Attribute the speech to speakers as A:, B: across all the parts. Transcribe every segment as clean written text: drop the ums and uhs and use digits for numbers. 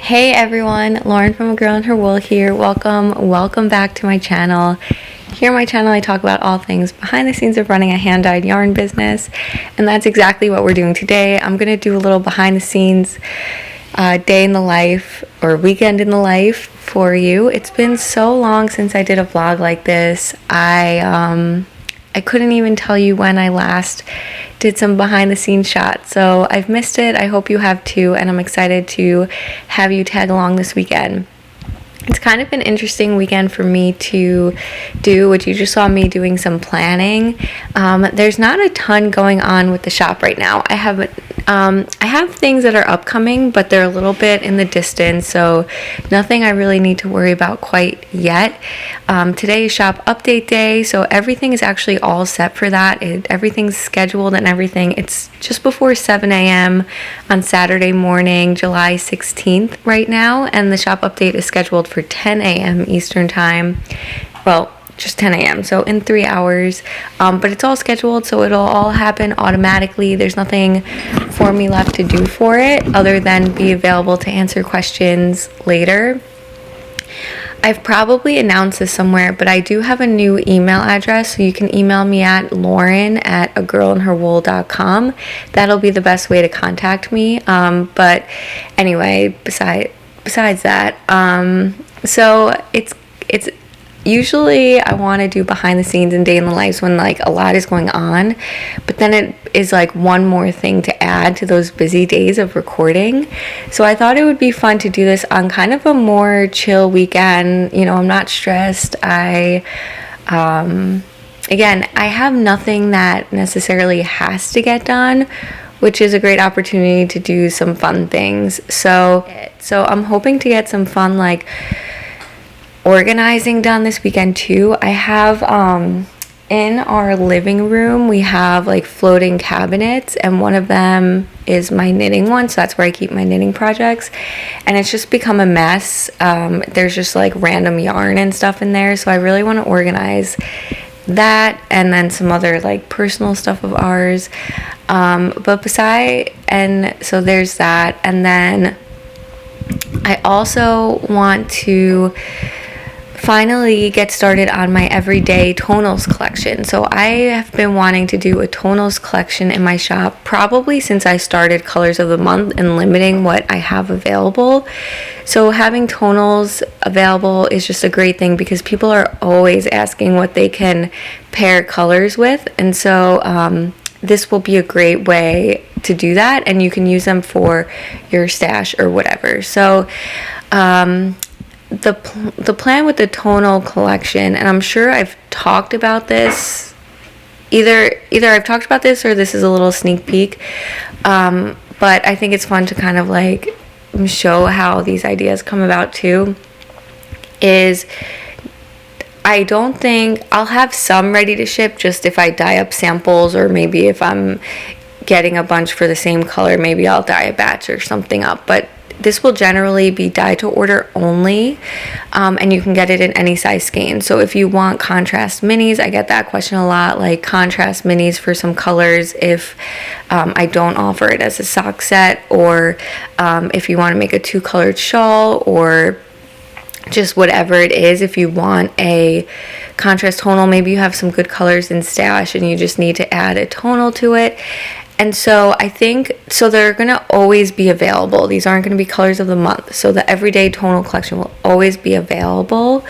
A: Hey everyone, Lauren from A Girl and Her Wool here. Welcome back to my channel. Here on my channel I talk about all things behind the scenes of running a hand-dyed yarn business, and that's exactly what we're doing today. I'm going to do a little behind the scenes day in the life or weekend in the life for you. It's been so long since I did a vlog like this. I couldn't even tell you when I last did some behind the scenes shots, so I've missed it. I hope you have too, and I'm excited to have you tag along this weekend. It's kind of an interesting weekend for me to do, which you just saw me doing some planning. There's not a ton going on with the shop right now. I have things that are upcoming, but they're a little bit in the distance, so nothing I really need to worry about quite yet. Today is shop update day, so everything is actually all set for that. Everything's scheduled and everything. It's just before 7 a.m. on Saturday morning, July 16th right now, and the shop update is scheduled for 10 a.m. Eastern time. Well, just 10 a.m. so in 3 hours, but it's all scheduled, so it'll all happen automatically. There's nothing for me left to do for it other than be available to answer questions later. I've probably announced this somewhere, but I do have a new email address, so you can email me at lauren@agirlandherwool.com. That'll be the best way to contact me. But anyway, besides that, so it's usually I want to do behind the scenes and day in the lives when like a lot is going on, but then it is like one more thing to add to those busy days of recording. So I thought it would be fun to do this on kind of a more chill weekend. You know, I'm not stressed. Again, I have nothing that necessarily has to get done, which is a great opportunity to do some fun things. So I'm hoping to get some fun like organizing done this weekend too. I have in our living room we have like floating cabinets, and one of them is my knitting one, so that's where I keep my knitting projects, and it's just become a mess. There's just like random yarn and stuff in there, so I really want to organize that, and then some other like personal stuff of ours, so there's that. And then I also want to finally get started on my everyday tonals collection. So I have been wanting to do a tonals collection in my shop probably since I started Colors of the Month and limiting what I have available. So having tonals available is just a great thing because people are always asking what they can pair colors with, and so this will be a great way to do that, and you can use them for your stash or whatever. So the plan with the tonal collection, and I'm sure I've talked about this, either I've talked about this or this is a little sneak peek, but I think it's fun to kind of like show how these ideas come about too, is I don't think I'll have some ready to ship just if I dye up samples, or maybe if I'm getting a bunch for the same color, maybe I'll dye a batch or something up, but this will generally be dye to order only, and you can get it in any size skein. So if you want contrast minis, I get that question a lot, like contrast minis for some colors if I don't offer it as a sock set, or if you want to make a 2-colored shawl, or just whatever it is. If you want a contrast tonal, maybe you have some good colors in stash and you just need to add a tonal to it. And so I think, so they're going to always be available. These aren't going to be Colors of the Month. So the everyday tonal collection will always be available.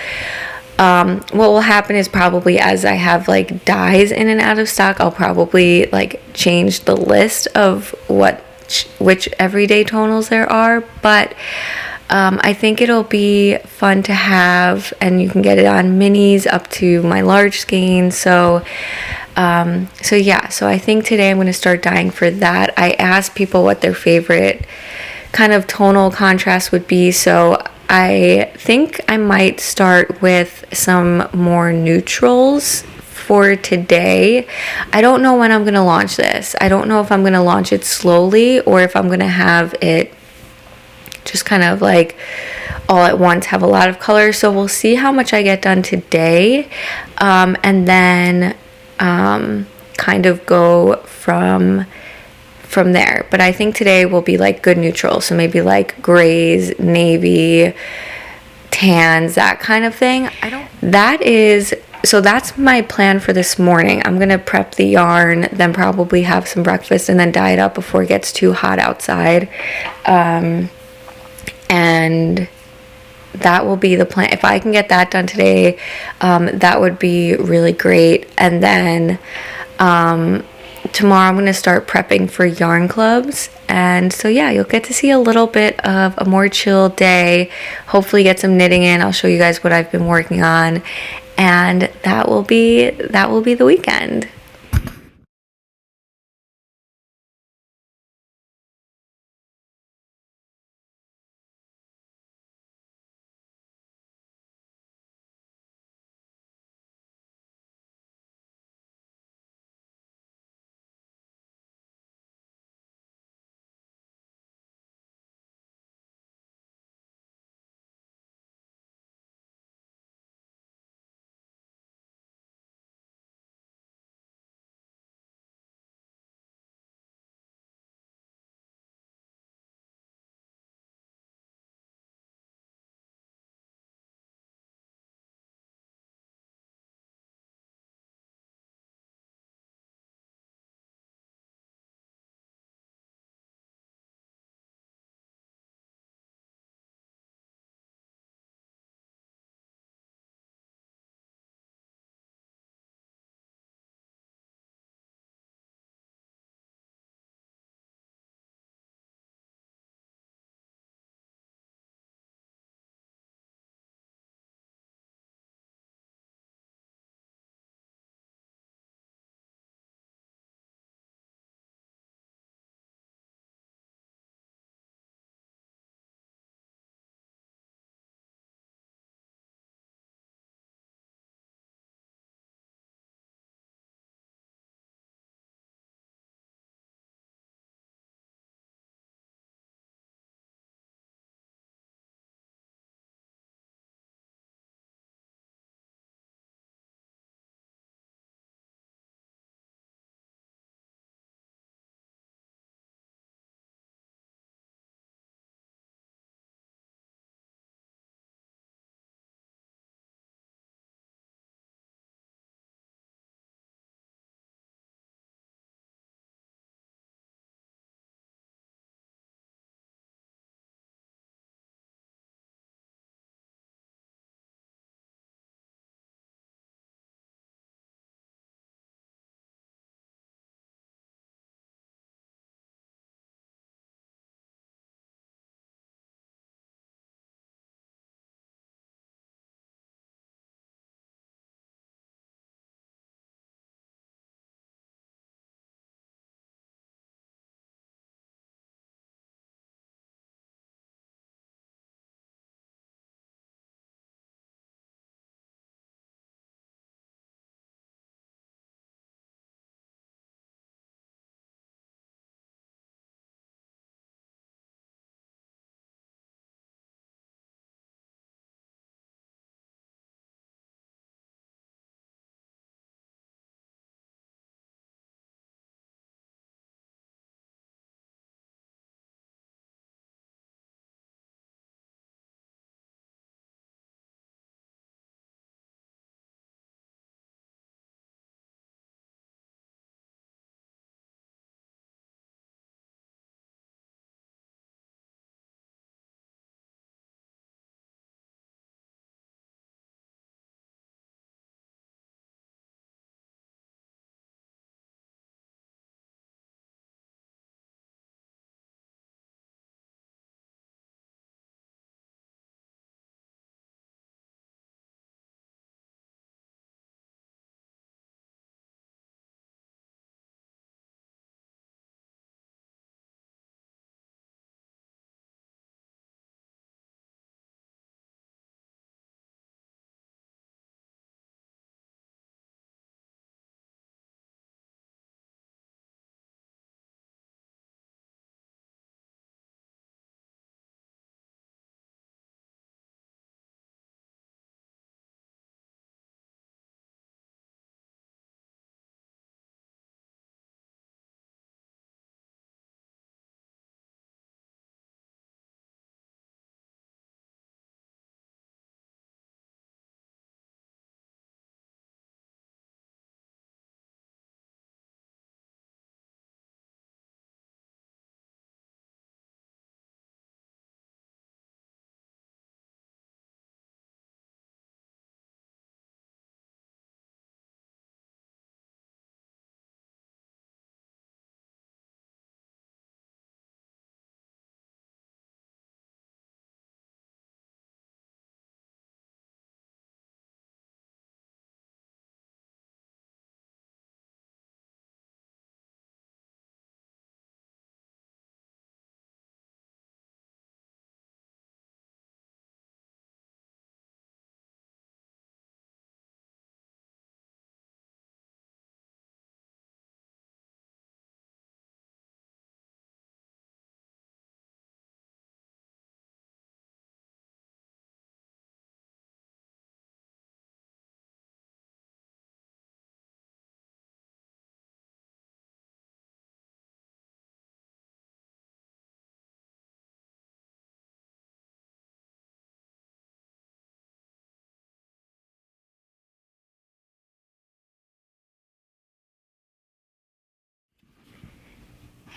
A: What will happen is probably as I have like dyes in and out of stock, I'll probably like change the list of which everyday tonals there are. But I think it'll be fun to have, and you can get it on minis up to my large skein. So I think today I'm going to start dyeing for that. I asked people what their favorite kind of tonal contrast would be, so I think I might start with some more neutrals for today. I don't know when I'm going to launch this. I don't know if I'm going to launch it slowly or if I'm going to have it just kind of like all at once, have a lot of colors. So we'll see how much I get done today, and then kind of go from from there. But I think today will be like good neutral, so maybe like grays, navy, tans, that kind of thing. So that's my plan for this morning. I'm gonna prep the yarn, then probably have some breakfast, and then dye it up before it gets too hot outside. And that will be the plan. If I can get that done today, that would be really great. And then tomorrow I'm going to start prepping for yarn clubs. And so yeah, you'll get to see a little bit of a more chill day. Hopefully get some knitting in. I'll show you guys what I've been working on. And that will be the weekend.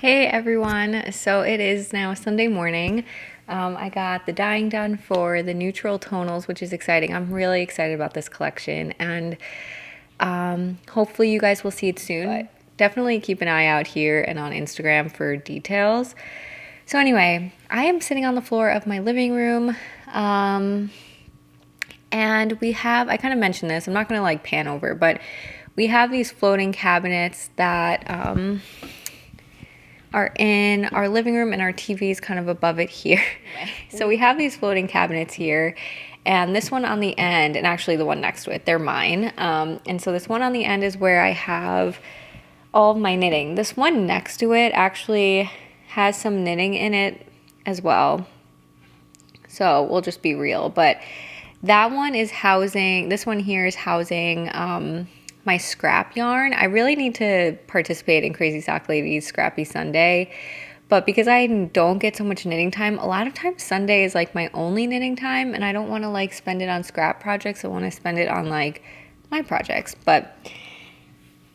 A: Hey everyone, so it is now Sunday morning. I got the dyeing done for the neutral tonals, which is exciting. I'm really excited about this collection, and hopefully you guys will see it soon. But definitely keep an eye out here and on Instagram for details. So anyway, I am sitting on the floor of my living room, and I kind of mentioned this, I'm not gonna like pan over, but we have these floating cabinets that are in our living room, and our TV is kind of above it here. So we have these floating cabinets here, and this one on the end, and actually the one next to it, they're mine. And so this one on the end is where I have all of my knitting. This one next to it actually has some knitting in it as well. So we'll just be real, but that one is housing, this one here is housing my scrap yarn. I really need to participate in Crazy Sock Lady's Scrappy Sunday, but because I don't get so much knitting time, a lot of times Sunday is like my only knitting time, and I don't want to like spend it on scrap projects. I want to spend it on like my projects. But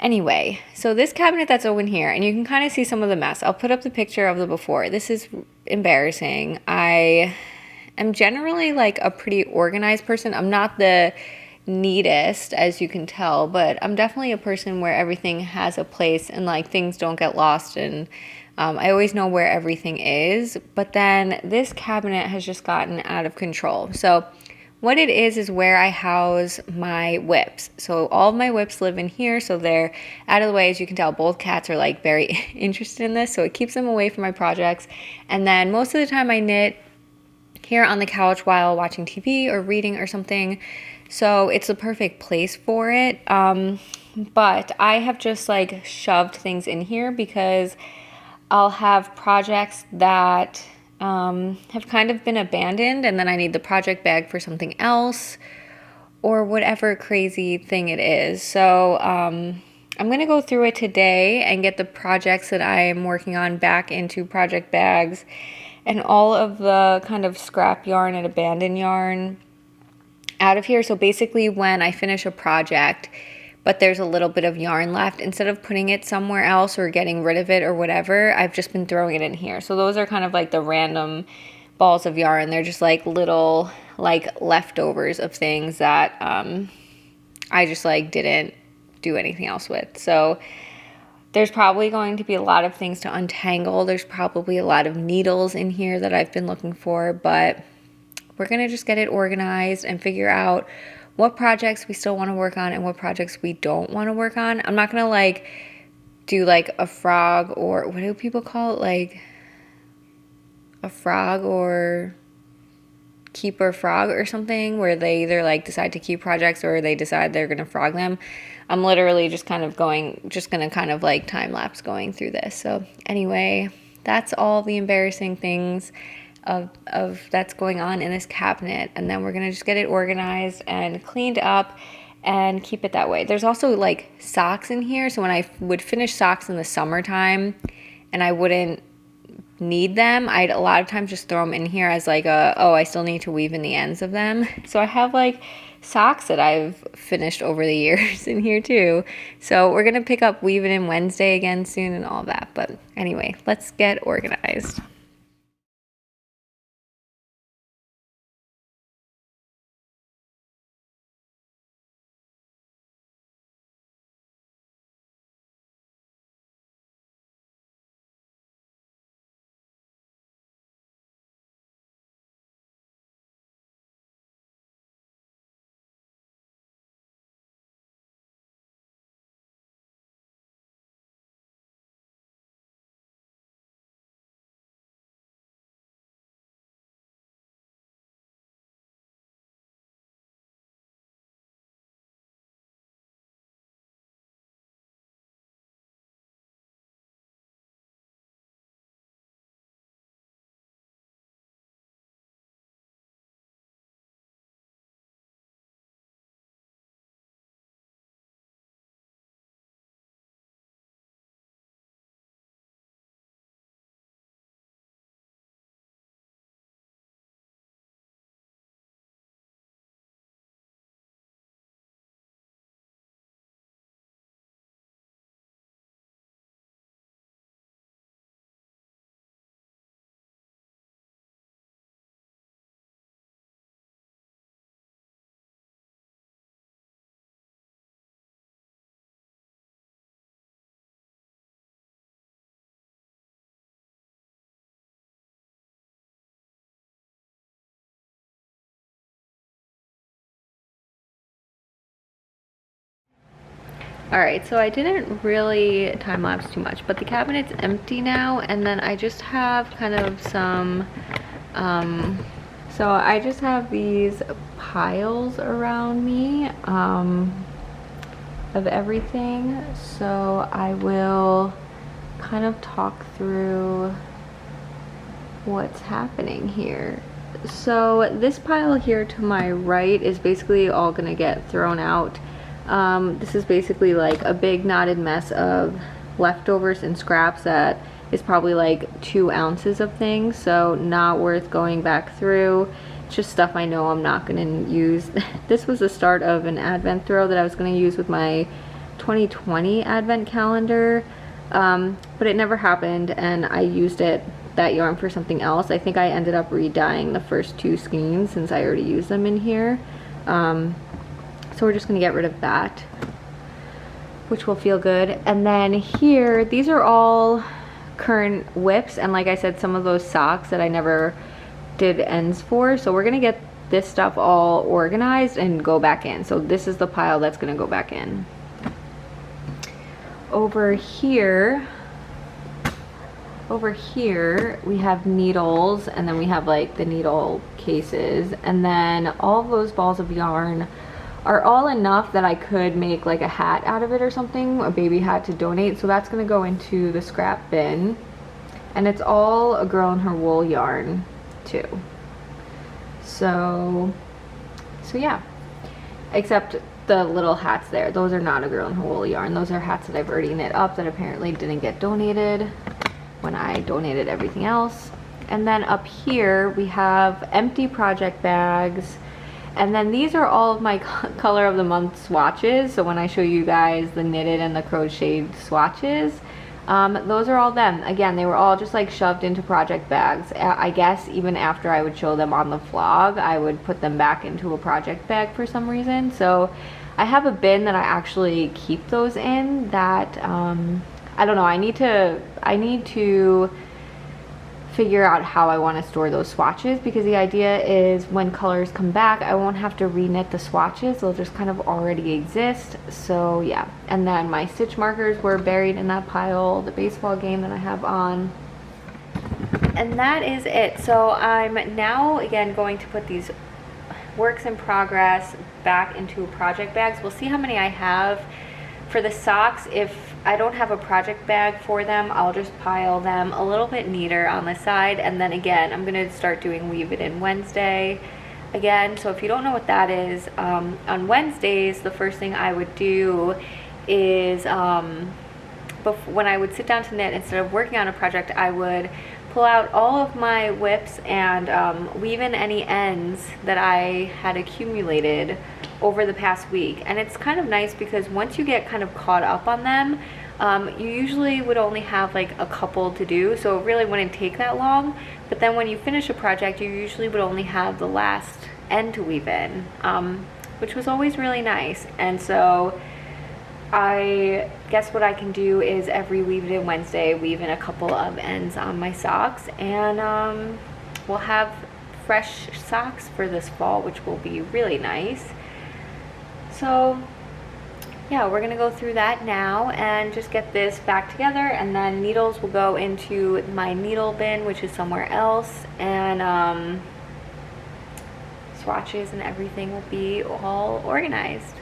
A: anyway, so this cabinet that's open here, and you can kind of see some of the mess. I'll put up the picture of the before. This is embarrassing. I am generally like a pretty organized person. I'm not the neatest, as you can tell, but I'm definitely a person where everything has a place and like things don't get lost, and I always know where everything is. But then this cabinet has just gotten out of control. So what it is where I house my whips. So all of my whips live in here, so they're out of the way. As you can tell, both cats are like very interested in this, so it keeps them away from my projects. And then most of the time I knit here on the couch while watching TV or reading or something. So it's the perfect place for it. But I have just like shoved things in here because I'll have projects that have kind of been abandoned, and then I need the project bag for something else or whatever crazy thing it is. So I'm going to go through it today and get the projects that I am working on back into project bags, and all of the kind of scrap yarn and abandoned yarn out of here. So basically when I finish a project, but there's a little bit of yarn left, instead of putting it somewhere else or getting rid of it or whatever, I've just been throwing it in here. So those are kind of like the random balls of yarn. They're just like little like leftovers of things that I just like didn't do anything else with. So there's probably going to be a lot of things to untangle. There's probably a lot of needles in here that I've been looking for, but we're going to just get it organized and figure out what projects we still want to work on and what projects we don't want to work on. I'm not going to like do like a frog, or what do people call it? Like a frog or keeper frog or something, where they either like decide to keep projects or they decide they're going to frog them. I'm literally just kind of going to kind of like time lapse going through this. So anyway, that's all the embarrassing things of that's going on in this cabinet, and then we're going to just get it organized and cleaned up and keep it that way. There's also like socks in here, so when I would finish socks in the summertime and I wouldn't need them, I'd a lot of times just throw them in here as like I still need to weave in the ends of them. So I have like socks that I've finished over the years in here too. So we're gonna pick up weaving in Wednesday again soon and all that. But anyway, let's get organized. Alright, so I didn't really time lapse too much, but the cabinet's empty now, and then I just have kind of some, so I just have these piles around me of everything, so I will kind of talk through what's happening here. So this pile here to my right is basically all gonna get thrown out. This is basically like a big knotted mess of leftovers and scraps that is probably like 2 ounces of things, so not worth going back through. It's just stuff I know I'm not gonna use. This was the start of an advent throw that I was gonna use with my 2020 advent calendar, but it never happened, and I used that yarn for something else. I think I ended up re-dyeing the first 2 skeins since I already used them in here. So we're just gonna get rid of that, which will feel good. And then here, these are all current whips, and like I said, some of those socks that I never did ends for. So we're gonna get this stuff all organized and go back in. So this is the pile that's gonna go back in. Over here we have needles, and then we have like the needle cases, and then all of those balls of yarn are all enough that I could make like a hat out of it or something, a baby hat to donate. So that's gonna go into the scrap bin, and it's all a girl and her wool yarn too. So yeah, except the little hats there, those are not a girl and her wool yarn. Those are hats that I've already knit up that apparently didn't get donated when I donated everything else. And then up here we have empty project bags, and then these are all of my color of the month swatches. So when I show you guys the knitted and the crocheted swatches, those are all them. Again, they were all just like shoved into project bags. I guess even after I would show them on the vlog, I would put them back into a project bag for some reason. So I have a bin that I actually keep those in that, I don't know, I need to figure out how I want to store those swatches, because the idea is when colors come back, I won't have to reknit the swatches. They'll just kind of already exist. So yeah, and then my stitch markers were buried in that pile, the baseball game that I have on. And that is it. So I'm now again going to put these works in progress back into project bags. We'll see how many I have. For the socks, if I don't have a project bag for them, I'll just pile them a little bit neater on the side. And then again, I'm gonna start doing Weave It In Wednesday again. So if you don't know what that is, on Wednesdays, the first thing I would do is, when I would sit down to knit, instead of working on a project, I would pull out all of my whips and weave in any ends that I had accumulated over the past week. And it's kind of nice because once you get kind of caught up on them, you usually would only have like a couple to do, so it really wouldn't take that long. But then when you finish a project, you usually would only have the last end to weave in, which was always really nice. And so I guess what I can do is every Weave It In Wednesday weave in a couple of ends on my socks, and we'll have fresh socks for this fall, which will be really nice. So yeah, we're gonna go through that now and just get this back together, and then needles will go into my needle bin, which is somewhere else, and swatches and everything will be all organized.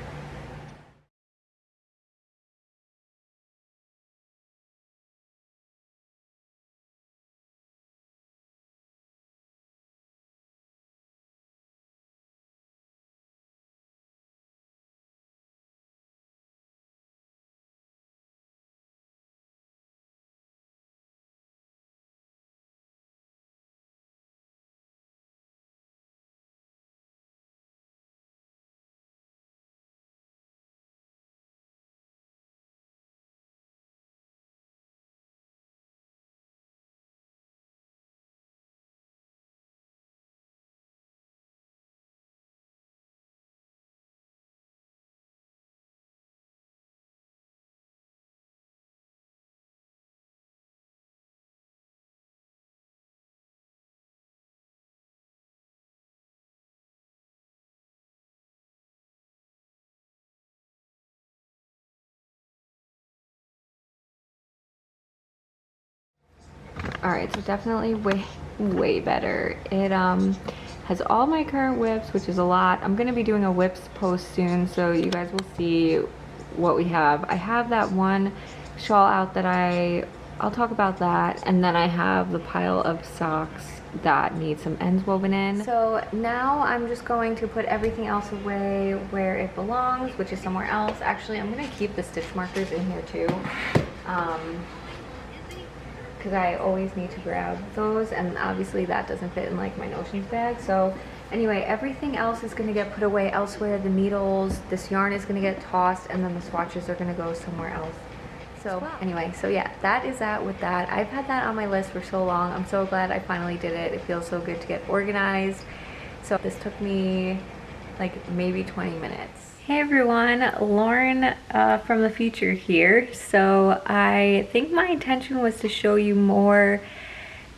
A: All right, so definitely way better. It has all my current whips, which is a lot. I'm gonna be doing a whips post soon, so you guys will see what we have. I have that one shawl out that I'll talk about that, and then I have the pile of socks that need some ends woven in. So now I'm just going to put everything else away where it belongs, which is somewhere else. Actually, I'm gonna keep the stitch markers in here too, because I always need to grab those, and obviously that doesn't fit in like my notions bag. So anyway, everything else is gonna get put away elsewhere. The needles, this yarn is gonna get tossed, and then the swatches are gonna go somewhere else. So anyway, so yeah, that is that with that. I've had that on my list for so long. I'm so glad I finally did it. It feels so good to get organized. So this took me like maybe 20 minutes. Hey everyone, Lauren from the future here. So I think my intention was to show you more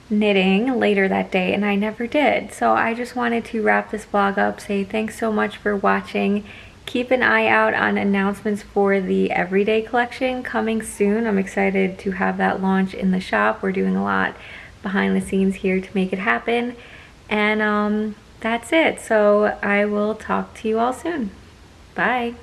A: knitting later that day, and I never did. So I just wanted to wrap this vlog up, say thanks so much for watching. Keep an eye out on announcements for the everyday collection coming soon. I'm excited to have that launch in the shop. We're doing a lot behind the scenes here to make it happen. And that's it. So I will talk to you all soon. Bye.